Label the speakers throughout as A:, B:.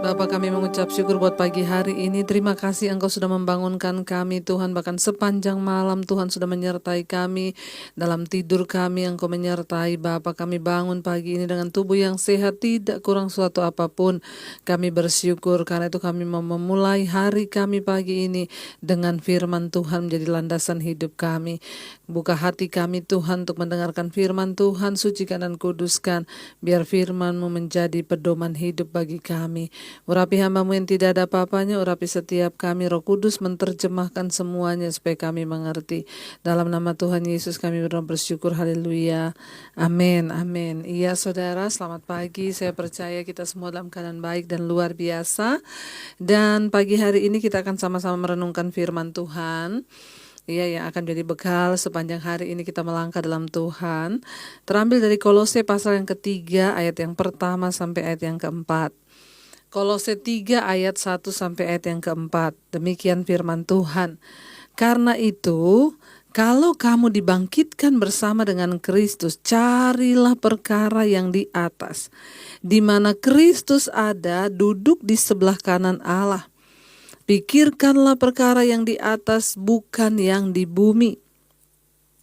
A: Bapa, kami mengucap syukur buat pagi hari ini. Terima kasih Engkau sudah membangunkan kami Tuhan. Bahkan sepanjang malam Tuhan sudah menyertai kami. Dalam tidur kami Engkau menyertai Bapa. Kami bangun pagi ini dengan tubuh yang sehat, tidak kurang suatu apapun. Kami bersyukur karena itu kami mau memulai hari kami pagi ini dengan firman Tuhan menjadi landasan hidup kami. Buka hati kami Tuhan untuk mendengarkan firman Tuhan, sucikan dan kuduskan. Biar firman-Mu menjadi pedoman hidup bagi kami. Urapi hamba-Mu yang tidak ada apa-apanya, urapi setiap kami. Roh Kudus menerjemahkan semuanya supaya kami mengerti. Dalam nama Tuhan Yesus kami bersyukur, haleluya, amin, amin. Iya saudara, selamat pagi. Saya percaya kita semua dalam keadaan baik dan luar biasa. Dan pagi hari ini kita akan sama-sama merenungkan firman Tuhan. Iya, yang akan jadi bekal sepanjang hari ini kita melangkah dalam Tuhan. Terambil dari Kolose pasal yang ketiga, ayat yang pertama sampai ayat yang keempat. Kolose 3 ayat 1 sampai ayat yang keempat. Demikian firman Tuhan. Karena itu, kalau kamu dibangkitkan bersama dengan Kristus, carilah perkara yang di atas, di mana Kristus ada, duduk di sebelah kanan Allah. Pikirkanlah perkara yang di atas, bukan yang di bumi.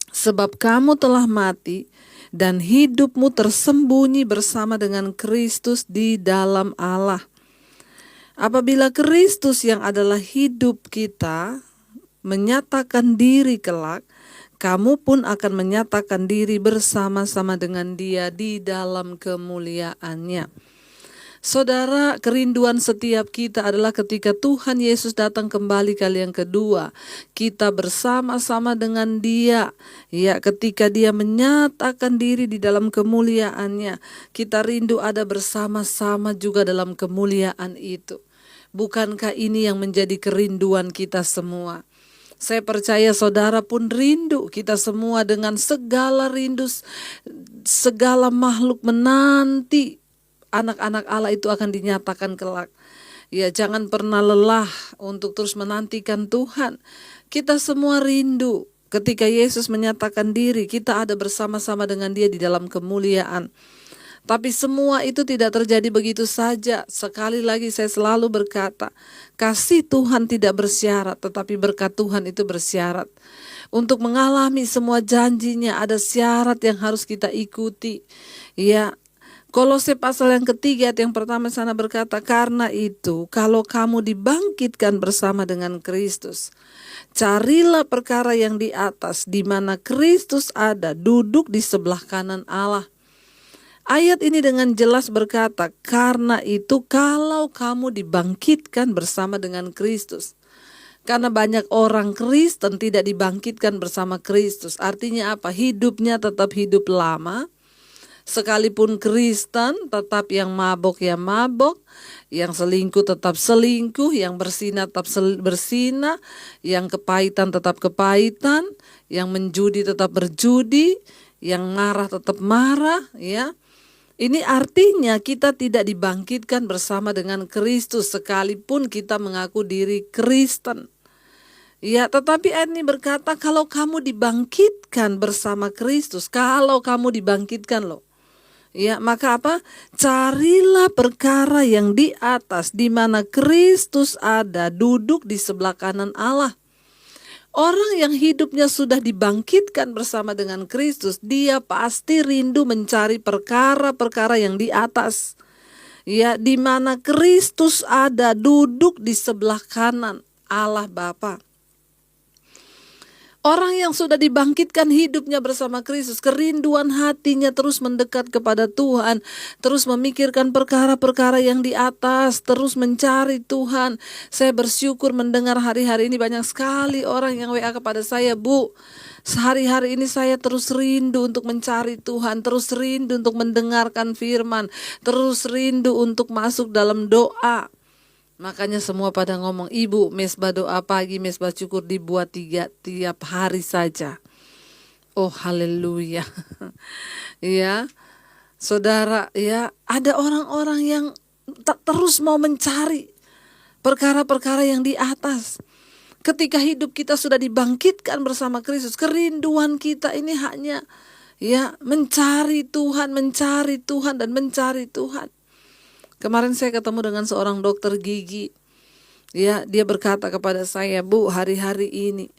A: Sebab kamu telah mati, dan hidupmu tersembunyi bersama dengan Kristus di dalam Allah. Apabila Kristus yang adalah hidup kita menyatakan diri kelak, kamu pun akan menyatakan diri bersama-sama dengan Dia di dalam kemuliaannya. Saudara, kerinduan setiap kita adalah ketika Tuhan Yesus datang kembali kali yang kedua, kita bersama-sama dengan Dia. Ya, ketika Dia menyatakan diri di dalam kemuliaannya, kita rindu ada bersama-sama juga dalam kemuliaan itu. Bukankah ini yang menjadi kerinduan kita semua? Saya percaya saudara pun rindu, kita semua dengan segala rindu, segala makhluk menanti anak-anak Allah itu akan dinyatakan kelak. Ya, jangan pernah lelah untuk terus menantikan Tuhan. Kita semua rindu ketika Yesus menyatakan diri, kita ada bersama-sama dengan Dia di dalam kemuliaan. Tapi semua itu tidak terjadi begitu saja. Sekali lagi saya selalu berkata, kasih Tuhan tidak bersyarat, tetapi berkat Tuhan itu bersyarat. Untuk mengalami semua janjinya ada syarat yang harus kita ikuti. Ya, Kolose pasal yang ketiga ayat yang pertama sana berkata, karena itu kalau kamu dibangkitkan bersama dengan Kristus, carilah perkara yang di atas, di mana Kristus ada, duduk di sebelah kanan Allah. Ayat ini dengan jelas berkata, karena itu kalau kamu dibangkitkan bersama dengan Kristus. Karena banyak orang Kristen tidak dibangkitkan bersama Kristus. Artinya apa? Hidupnya tetap hidup lama. Sekalipun Kristen, tetap yang mabok ya mabok, yang selingkuh tetap selingkuh, yang bersinah tetap bersinah, yang kepahitan tetap kepahitan, yang menjudi tetap berjudi, yang marah tetap marah, ya. Ini artinya kita tidak dibangkitkan bersama dengan Kristus sekalipun kita mengaku diri Kristen. Ya, tetapi ayat ini berkata kalau kamu dibangkitkan bersama Kristus, kalau kamu dibangkitkan loh. Ya, maka apa? Carilah perkara yang di atas, di mana Kristus ada, duduk di sebelah kanan Allah. Orang yang hidupnya sudah dibangkitkan bersama dengan Kristus, dia pasti rindu mencari perkara-perkara yang di atas. Ya, di mana Kristus ada, duduk di sebelah kanan Allah Bapa. Orang yang sudah dibangkitkan hidupnya bersama Kristus, kerinduan hatinya terus mendekat kepada Tuhan, terus memikirkan perkara-perkara yang di atas, terus mencari Tuhan. Saya bersyukur mendengar hari-hari ini banyak sekali orang yang WA kepada saya, Bu, sehari-hari ini saya terus rindu untuk mencari Tuhan, terus rindu untuk mendengarkan firman, terus rindu untuk masuk dalam doa. Makanya semua pada ngomong, Ibu, mesbah doa pagi, mesbah syukur dibuat tiap hari saja. Oh, haleluya. Ya, saudara, ya, ada orang-orang yang terus mau mencari perkara-perkara yang di atas. Ketika hidup kita sudah dibangkitkan bersama Kristus, kerinduan kita ini hanya ya mencari Tuhan dan mencari Tuhan. Kemarin saya ketemu dengan seorang dokter gigi. Ya, dia berkata kepada saya, "Bu, hari-hari ini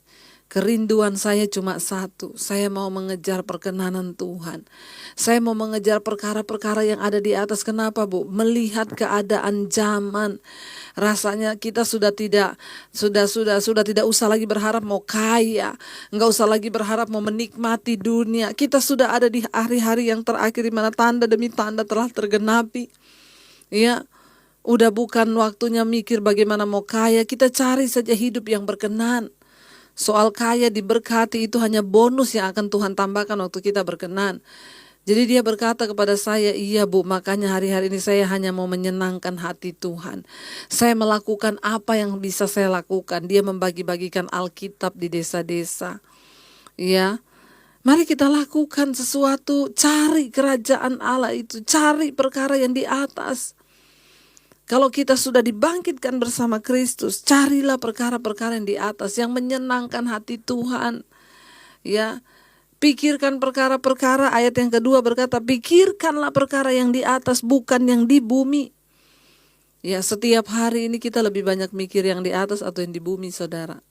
A: kerinduan saya cuma satu. Saya mau mengejar perkenanan Tuhan. Saya mau mengejar perkara-perkara yang ada di atas." Kenapa, Bu? Melihat keadaan zaman. Rasanya kita sudah tidak usah lagi berharap mau kaya, enggak usah lagi berharap mau menikmati dunia. Kita sudah ada di hari-hari yang terakhir di mana tanda demi tanda telah tergenapi. Ya, udah bukan waktunya mikir bagaimana mau kaya, kita cari saja hidup yang berkenan. Soal kaya diberkati itu hanya bonus yang akan Tuhan tambahkan waktu kita berkenan. Jadi dia berkata kepada saya, "Iya, Bu, makanya hari-hari ini saya hanya mau menyenangkan hati Tuhan. Saya melakukan apa yang bisa saya lakukan." Dia membagi-bagikan Alkitab di desa-desa. Ya, mari kita lakukan sesuatu, cari kerajaan Allah itu, cari perkara yang di atas. Kalau kita sudah dibangkitkan bersama Kristus, carilah perkara-perkara yang di atas, yang menyenangkan hati Tuhan. Ya, pikirkan perkara-perkara. Ayat yang kedua berkata, pikirkanlah perkara yang di atas, bukan yang di bumi. Ya, setiap hari ini kita lebih banyak mikir yang di atas atau yang di bumi, saudara.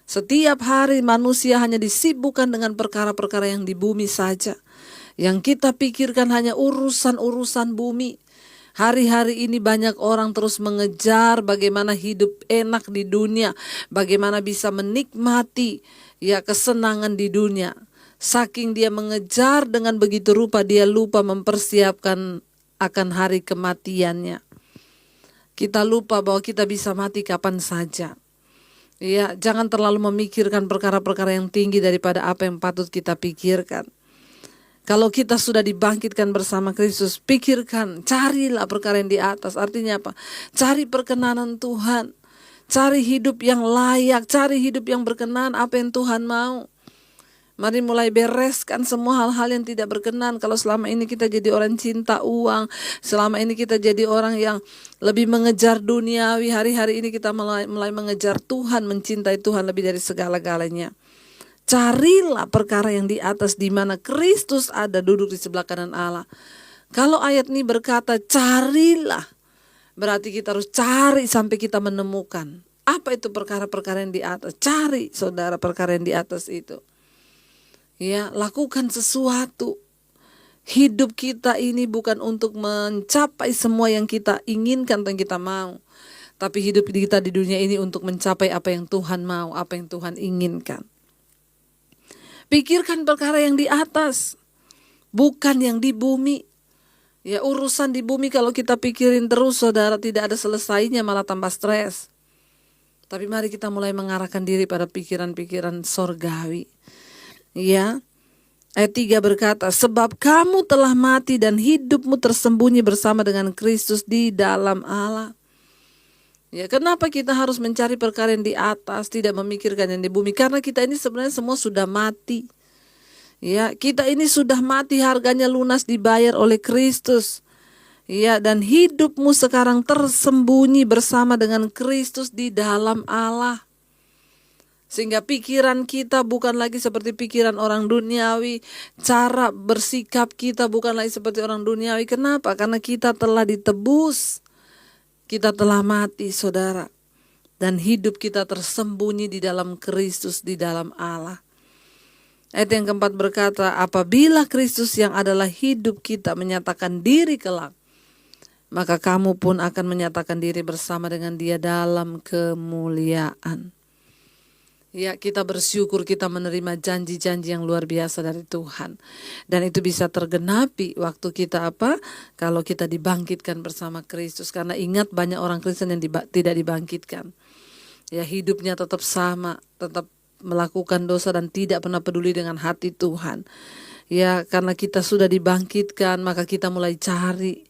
A: Setiap hari manusia hanya disibukkan dengan perkara-perkara yang di bumi saja. Yang kita pikirkan hanya urusan-urusan bumi. Hari-hari ini banyak orang terus mengejar bagaimana hidup enak di dunia, bagaimana bisa menikmati ya kesenangan di dunia. Saking dia mengejar dengan begitu rupa, dia lupa mempersiapkan akan hari kematiannya. Kita lupa bahwa kita bisa mati kapan saja. Ya, jangan terlalu memikirkan perkara-perkara yang tinggi daripada apa yang patut kita pikirkan. Kalau kita sudah dibangkitkan bersama Kristus, pikirkan, carilah perkara yang di atas. Artinya apa? Cari perkenanan Tuhan. Cari hidup yang layak, cari hidup yang berkenan, apa yang Tuhan mau. Mari mulai bereskan semua hal-hal yang tidak berkenan. Kalau selama ini kita jadi orang cinta uang, selama ini kita jadi orang yang lebih mengejar duniawi, hari-hari ini kita mulai mengejar Tuhan, mencintai Tuhan lebih dari segala-galanya. Carilah perkara yang di atas, di mana Kristus ada duduk di sebelah kanan Allah. Kalau ayat ini berkata carilah, berarti kita harus cari sampai kita menemukan. Apa itu perkara-perkara yang di atas? Cari, saudara, perkara yang di atas itu. Ya, lakukan sesuatu. Hidup kita ini bukan untuk mencapai semua yang kita inginkan atau yang kita mau. Tapi hidup kita di dunia ini untuk mencapai apa yang Tuhan mau, apa yang Tuhan inginkan. Pikirkan perkara yang di atas, bukan yang di bumi. Ya, urusan di bumi kalau kita pikirin terus, saudara, tidak ada selesainya, malah tambah stres. Tapi mari kita mulai mengarahkan diri pada pikiran-pikiran sorgawi. Ya, ayat 3 berkata, sebab kamu telah mati dan hidupmu tersembunyi bersama dengan Kristus di dalam Allah. Ya, kenapa kita harus mencari perkara yang di atas, tidak memikirkan yang di bumi? Karena kita ini sebenarnya semua sudah mati. Ya, kita ini sudah mati, harganya lunas dibayar oleh Kristus. Ya, dan hidupmu sekarang tersembunyi bersama dengan Kristus di dalam Allah. Sehingga pikiran kita bukan lagi seperti pikiran orang duniawi. Cara bersikap kita bukan lagi seperti orang duniawi. Kenapa? Karena kita telah ditebus. Kita telah mati, saudara. Dan hidup kita tersembunyi di dalam Kristus, di dalam Allah. Ayat yang keempat berkata, apabila Kristus yang adalah hidup kita menyatakan diri kelak, maka kamu pun akan menyatakan diri bersama dengan Dia dalam kemuliaan. Ya, kita bersyukur kita menerima janji-janji yang luar biasa dari Tuhan. Dan itu bisa tergenapi waktu kita apa? Kalau kita dibangkitkan bersama Kristus. Karena ingat, banyak orang Kristen yang tidak dibangkitkan. Ya, hidupnya tetap sama, tetap melakukan dosa dan tidak pernah peduli dengan hati Tuhan. Ya, karena kita sudah dibangkitkan, maka kita mulai cari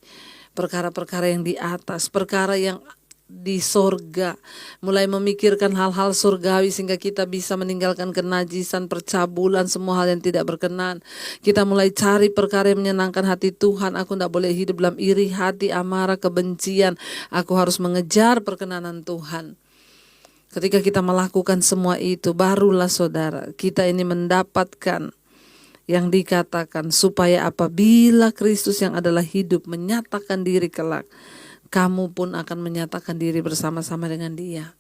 A: perkara-perkara yang di atas, perkara yang di sorga, mulai memikirkan hal-hal surgawi sehingga kita bisa meninggalkan kenajisan, percabulan, semua hal yang tidak berkenan. Kita mulai cari perkara yang menyenangkan hati Tuhan. Aku tidak boleh hidup dalam iri hati, amarah, kebencian. Aku harus mengejar perkenanan Tuhan. Ketika kita melakukan semua itu, barulah saudara, kita ini mendapatkan yang dikatakan supaya apabila Kristus yang adalah hidup menyatakan diri kelak, kamu pun akan menyatakan diri bersama-sama dengan Dia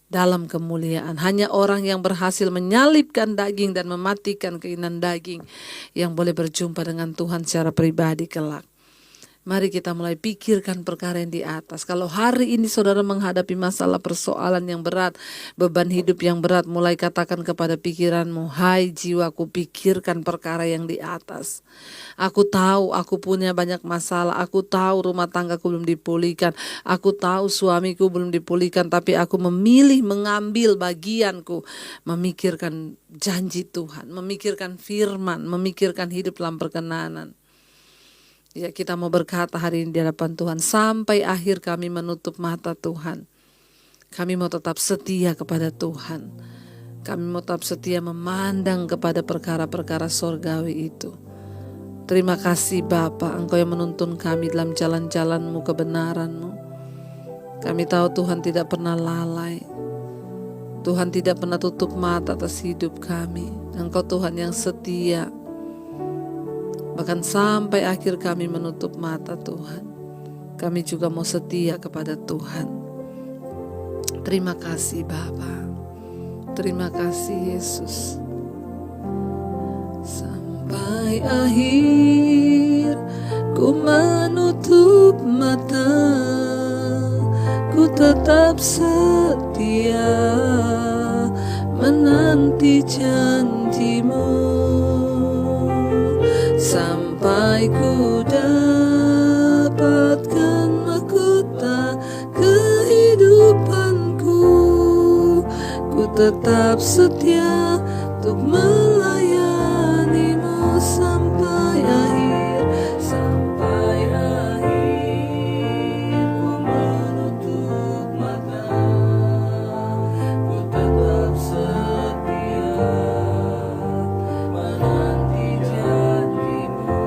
A: dalam kemuliaan. Hanya orang yang berhasil menyalibkan daging dan mematikan keinginan daging yang boleh berjumpa dengan Tuhan secara pribadi kelak. Mari kita mulai pikirkan perkara yang di atas. Kalau hari ini saudara menghadapi masalah persoalan yang berat, beban hidup yang berat, mulai katakan kepada pikiranmu, hai jiwaku, pikirkan perkara yang di atas. Aku tahu aku punya banyak masalah, aku tahu rumah tanggaku belum dipulihkan, aku tahu suamiku belum dipulihkan, tapi aku memilih mengambil bagianku, memikirkan janji Tuhan, memikirkan firman, memikirkan hidup dalam perkenanan. Ya, kita mau berkata hari ini di hadapan Tuhan, sampai akhir kami menutup mata Tuhan. Kami mau tetap setia kepada Tuhan. Kami mau tetap setia memandang kepada perkara-perkara sorgawi itu. Terima kasih Bapa, Engkau yang menuntun kami dalam jalan-jalan-Mu, kebenaran-Mu. Kami tahu Tuhan tidak pernah lalai. Tuhan tidak pernah tutup mata atas hidup kami. Engkau Tuhan yang setia. Bahkan sampai akhir kami menutup mata Tuhan, kami juga mau setia kepada Tuhan. Terima kasih Bapa. Terima kasih Yesus. Sampai akhir ku menutup mata, ku tetap setia menanti janji-Mu. Sampai ku dapatkan mahkota kehidupanku, ku tetap setia untuk melayani-Mu sampai akhir. Sampai akhir ku menutup mata, ku tetap setia menanti janji-Mu.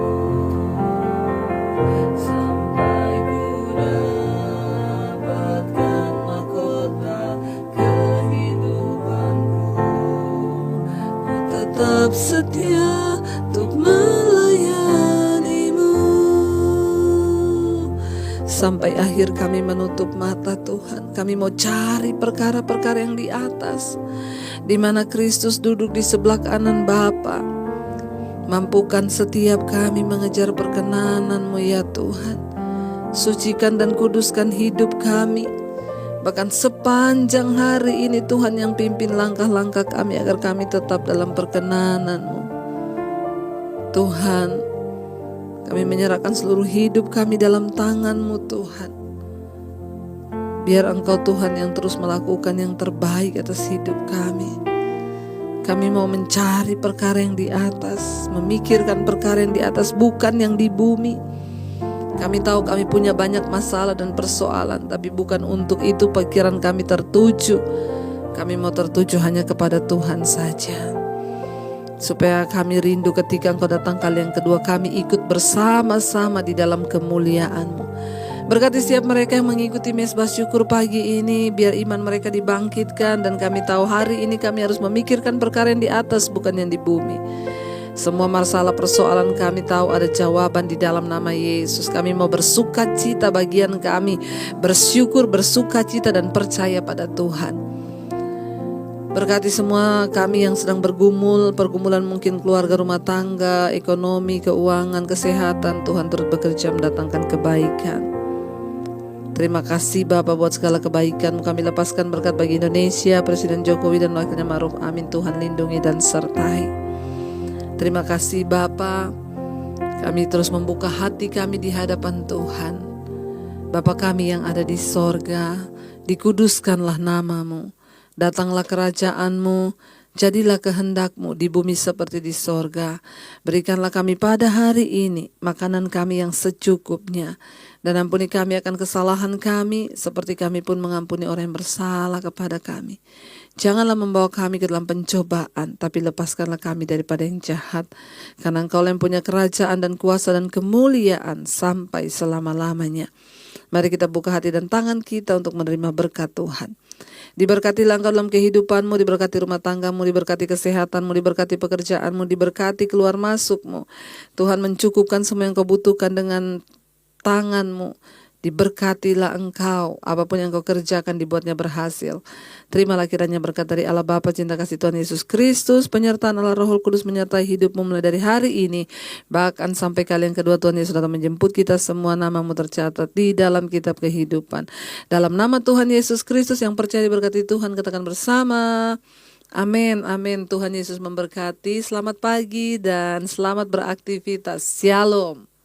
A: Sampai ku dapatkan mahkota kehidupanku, ku tetap setia untuk melayani-Mu. Sampai akhir kami menutup mata Tuhan. Kami mau cari perkara-perkara yang di atas, di mana Kristus duduk di sebelah kanan Bapa. Mampukan setiap kami mengejar perkenanan-Mu ya Tuhan. Sucikan dan kuduskan hidup kami. Bahkan sepanjang hari ini Tuhan yang pimpin langkah-langkah kami agar kami tetap dalam perkenanan-Mu. Tuhan, kami menyerahkan seluruh hidup kami dalam tangan-Mu Tuhan. Biar Engkau Tuhan yang terus melakukan yang terbaik atas hidup kami. Kami mau mencari perkara yang di atas, memikirkan perkara yang di atas, bukan yang di bumi. Kami tahu kami punya banyak masalah dan persoalan, tapi bukan untuk itu pikiran kami tertuju. Kami mau tertuju hanya kepada Tuhan saja. Supaya kami rindu ketika Engkau datang kali yang kedua, kami ikut bersama-sama di dalam kemuliaan-Mu. Berkati setiap mereka yang mengikuti Mezbah Syukur pagi ini, biar iman mereka dibangkitkan, dan kami tahu hari ini kami harus memikirkan perkara yang di atas, bukan yang di bumi. Semua masalah persoalan kami tahu ada jawaban di dalam nama Yesus. Kami mau bersukacita, bagian kami bersyukur, bersukacita dan percaya pada Tuhan. Berkati semua kami yang sedang bergumul, pergumulan mungkin keluarga, rumah tangga, ekonomi, keuangan, kesehatan. Tuhan turut bekerja mendatangkan kebaikan. Terima kasih Bapak buat segala kebaikan. Kami lepaskan berkat bagi Indonesia, Presiden Jokowi dan Wakilnya Ma'ruf Amin. Tuhan lindungi dan sertai. Terima kasih Bapa. Kami terus membuka hati kami di hadapan Tuhan. Bapa kami yang ada di sorga, dikuduskanlah nama-Mu. Datanglah kerajaan-Mu, jadilah kehendak-Mu di bumi seperti di sorga. Berikanlah kami pada hari ini makanan kami yang secukupnya. Dan ampuni kami akan kesalahan kami, seperti kami pun mengampuni orang yang bersalah kepada kami. Janganlah membawa kami ke dalam pencobaan, tapi lepaskanlah kami daripada yang jahat. Karena Engkau yang punya kerajaan dan kuasa dan kemuliaan sampai selama-lamanya. Mari kita buka hati dan tangan kita untuk menerima berkat Tuhan. Diberkatilah Engkau dalam kehidupanmu, diberkati rumah tanggamu, diberkati kesehatanmu, diberkati pekerjaanmu, diberkati keluar masukmu. Tuhan mencukupkan semua yang kau butuhkan dengan tangan-Mu. Diberkatilah engkau, apapun yang kau kerjakan dibuatnya berhasil. Terimalah kiranya berkat dari Allah Bapa, cinta kasih Tuhan Yesus Kristus, penyertaan Allah Roh Kudus menyertai hidupmu mulai dari hari ini, bahkan sampai kali yang kedua Tuhan Yesus datang menjemput kita semua. Namamu tercatat di dalam kitab kehidupan. Dalam nama Tuhan Yesus Kristus yang percaya diberkati Tuhan, katakan bersama, amin, amin. Tuhan Yesus memberkati. Selamat pagi dan selamat beraktivitas. Shalom.